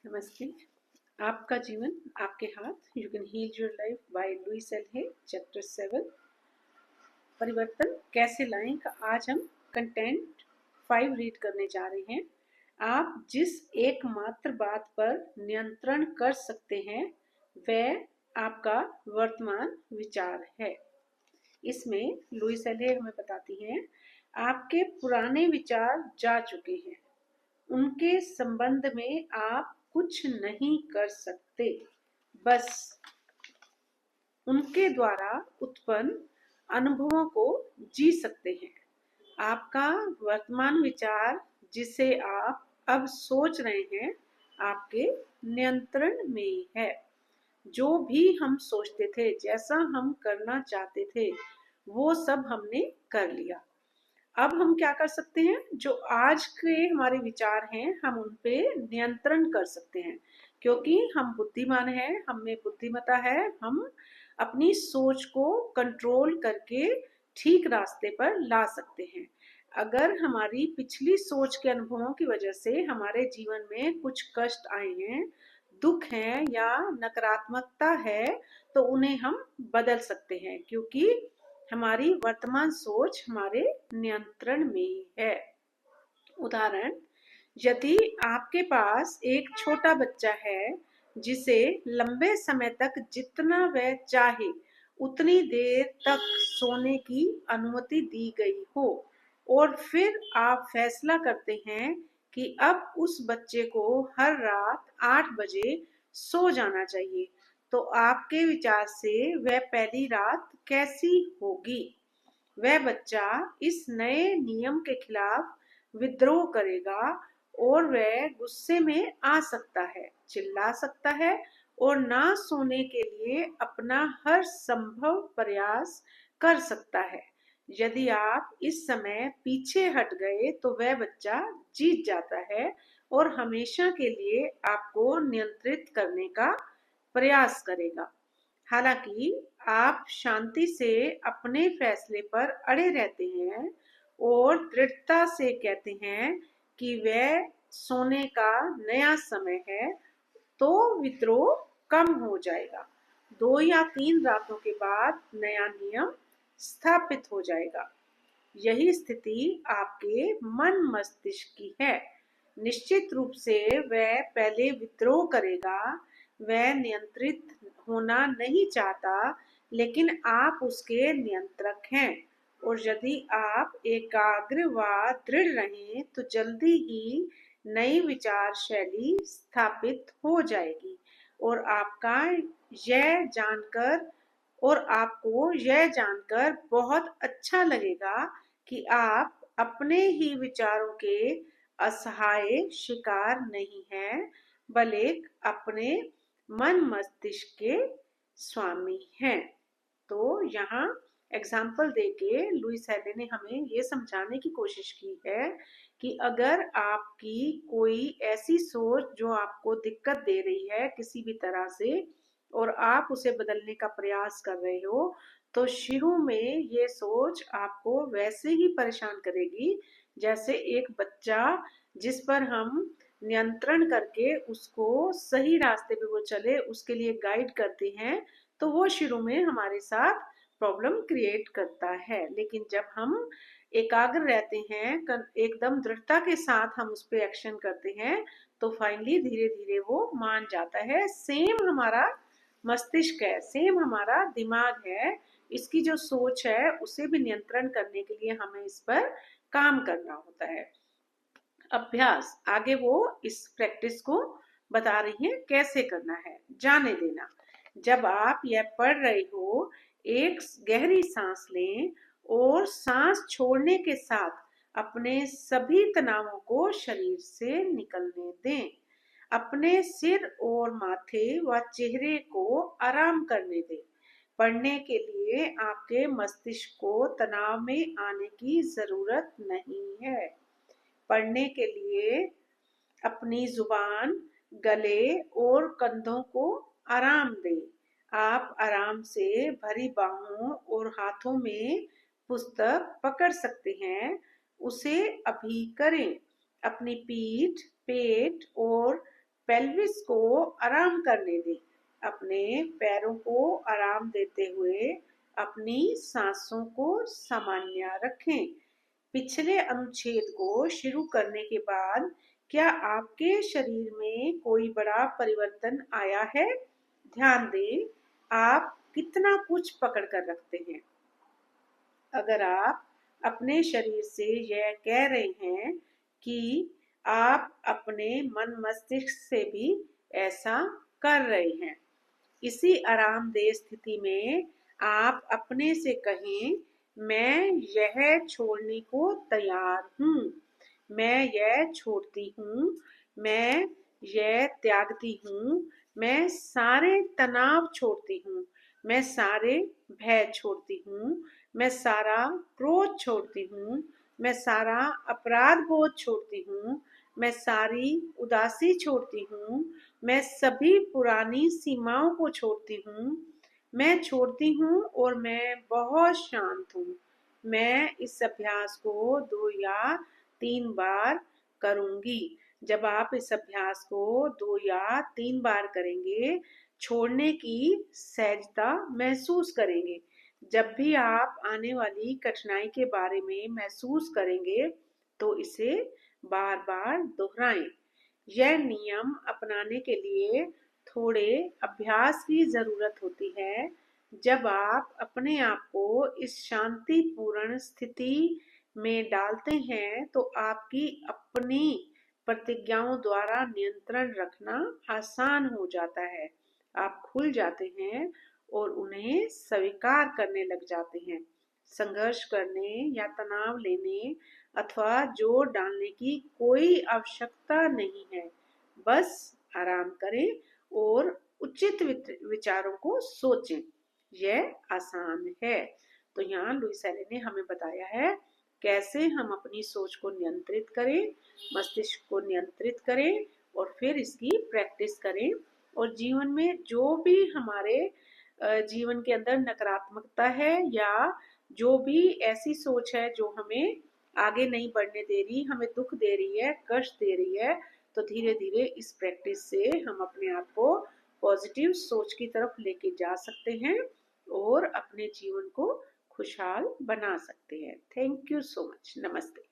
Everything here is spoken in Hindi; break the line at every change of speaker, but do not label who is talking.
नमस्ते। आपका जीवन आपके हाथ, you can heal your life by Louise L Hay, chapter 7, परिवर्तन कैसे लाएं का आज हम कंटेंट 5 रीड करने जा रहे हैं। आप जिस एकमात्र बात पर नियंत्रण कर सकते हैं वह आपका वर्तमान विचार है। इसमें लुइस एल हे हमें बताती हैं, आपके पुराने विचार जा चुके हैं, उनके संबंध में आप कुछ नहीं कर सकते, बस उनके द्वारा उत्पन्न अनुभवों को जी सकते हैं। आपका वर्तमान विचार जिसे आप अब सोच रहे हैं आपके नियंत्रण में है। जो भी हम सोचते थे, जैसा हम करना चाहते थे, वो सब हमने कर लिया। अब हम क्या कर सकते हैं, जो आज के हमारे विचार हैं हम उन पे नियंत्रण कर सकते हैं, क्योंकि हम बुद्धिमान हैं, हम में बुद्धिमत्ता है। हम अपनी सोच को कंट्रोल करके ठीक रास्ते पर ला सकते हैं। अगर हमारी पिछली सोच के अनुभवों की वजह से हमारे जीवन में कुछ कष्ट आए हैं, दुख है या नकारात्मकता है, तो उन्हें हम बदल सकते हैं, क्योंकि हमारी वर्तमान सोच हमारे नियंत्रण में है। उदाहरण, यदि आपके पास एक छोटा बच्चा है जिसे लंबे समय तक जितना वह चाहे उतनी देर तक सोने की अनुमति दी गई हो, और फिर आप फैसला करते हैं कि अब उस बच्चे को हर रात 8 बजे सो जाना चाहिए, तो आपके विचार से वह पहली रात कैसी होगी? वह बच्चा इस नए नियम के खिलाफ विद्रोह करेगा और वह गुस्से में आ सकता है, चिल्ला सकता है और ना सोने के लिए अपना हर संभव प्रयास कर सकता है। यदि आप इस समय पीछे हट गए तो वह बच्चा जीत जाता है और हमेशा के लिए आपको नियंत्रित करने का प्रयास करेगा। हालांकि आप शांति से अपने फैसले पर अड़े रहते हैं और दृढ़ता से कहते हैं कि वह सोने का नया समय है, तो विद्रोह कम हो जाएगा। 2 या 3 रातों के बाद नया नियम स्थापित हो जाएगा। यही स्थिति आपके मन मस्तिष्क की है। निश्चित रूप से वह पहले विद्रोह करेगा। वह नियंत्रित होना नहीं चाहता, लेकिन आप उसके नियंत्रक हैं, और यदि आप एकाग्र व दृढ़ रहें तो जल्दी ही नई विचार शैली स्थापित हो जाएगी। और आपको यह जानकर बहुत अच्छा लगेगा कि आप अपने ही विचारों के असहाय शिकार नहीं हैं, बल्कि अपने मन मस्तिष्क के स्वामी हैं। तो यहाँ एग्जाम्पल देके लुइस हेले ने हमें ये समझाने की कोशिश की है कि अगर आपकी कोई ऐसी सोच जो आपको दिक्कत दे रही है किसी भी तरह से, और आप उसे बदलने का प्रयास कर रहे हो, तो शुरू में ये सोच आपको वैसे ही परेशान करेगी जैसे एक बच्चा जिस पर हम नियंत्रण करके उसको सही रास्ते पे वो चले, उसके लिए गाइड करते हैं, तो वो शुरू में हमारे साथ प्रॉब्लम क्रिएट करता है। लेकिन जब हम एकाग्र रहते हैं, एकदम दृढ़ता के साथ हम उस पर एक्शन करते हैं, तो फाइनली धीरे धीरे वो मान जाता है। सेम हमारा मस्तिष्क है, सेम हमारा दिमाग है, इसकी जो सोच है उसे भी नियंत्रण करने के लिए हमें इस पर काम करना होता है। अभ्यास, आगे वो इस प्रैक्टिस को बता रही है कैसे करना है। जाने देना, जब आप यह पढ़ रहे हो, एक गहरी सांस लें और सांस छोड़ने के साथ अपने सभी तनावों को शरीर से निकलने दें। अपने सिर और माथे व चेहरे को आराम करने दें। पढ़ने के लिए आपके मस्तिष्क को तनाव में आने की जरूरत नहीं है। पढ़ने के लिए अपनी जुबान, गले और कंधों को आराम दें। आप आराम से भरी बाहों और हाथों में पुस्तक पकड़ सकते हैं, उसे अभी करें। अपनी पीठ, पेट और पेल्विस को आराम करने दें। अपने पैरों को आराम देते हुए अपनी सांसों को सामान्य रखें। पिछले अनुच्छेद को शुरू करने के बाद क्या आपके शरीर में कोई बड़ा परिवर्तन आया है? ध्यान दें, आप कितना कुछ पकड़ कर रखते हैं। अगर आप अपने शरीर से यह कह रहे हैं कि आप अपने मन मस्तिष्क से भी ऐसा कर रहे हैं। इसी आरामदेह स्थिति में आप अपने से कहें, मैं यह छोड़ने को तैयार हूँ, मैं यह छोड़ती हूँ, मैं यह त्यागती हूँ, मैं सारे तनाव छोड़ती हूँ, मैं सारे भय छोड़ती हूँ, मैं सारा क्रोध छोड़ती हूँ, मैं सारा अपराध बोध छोड़ती हूँ, मैं सारी उदासी छोड़ती हूँ, मैं सभी पुरानी सीमाओं को छोड़ती हूँ, मैं छोड़ती हूँ और मैं बहुत शांत हूँ। मैं इस अभ्यास को 2 या 3 बार करूंगी। जब आप इस अभ्यास को 2 या 3 बार करेंगे, छोड़ने की सहजता महसूस करेंगे। जब भी आप आने वाली कठिनाई के बारे में महसूस करेंगे, तो इसे बार बार दोहराएं। यह नियम अपनाने के लिए थोड़े अभ्यास की जरूरत होती है। जब आप अपने आप को इस शांतिपूर्ण स्थिति में डालते हैं, तो आपकी अपनी प्रतिज्ञाओं द्वारा नियंत्रण रखना आसान हो जाता है। आप खुल जाते हैं और उन्हें स्वीकार करने लग जाते हैं। संघर्ष करने या तनाव लेने अथवा जोर डालने की कोई आवश्यकता नहीं है। बस आराम करें और उचित विचारों को सोचें। यह आसान है। तो यहाँ लुइस एले ने हमें बताया है कैसे हम अपनी सोच को नियंत्रित करें, मस्तिष्क को नियंत्रित करें और फिर इसकी प्रैक्टिस करें। और जीवन में जो भी हमारे जीवन के अंदर नकारात्मकता है या जो भी ऐसी सोच है जो हमें आगे नहीं बढ़ने दे रही, हमें दुख दे रही है, कष्ट दे रही है, तो धीरे धीरे इस प्रैक्टिस से हम अपने आप को पॉजिटिव सोच की तरफ लेके जा सकते हैं और अपने जीवन को खुशहाल बना सकते हैं। Thank you so much. नमस्ते।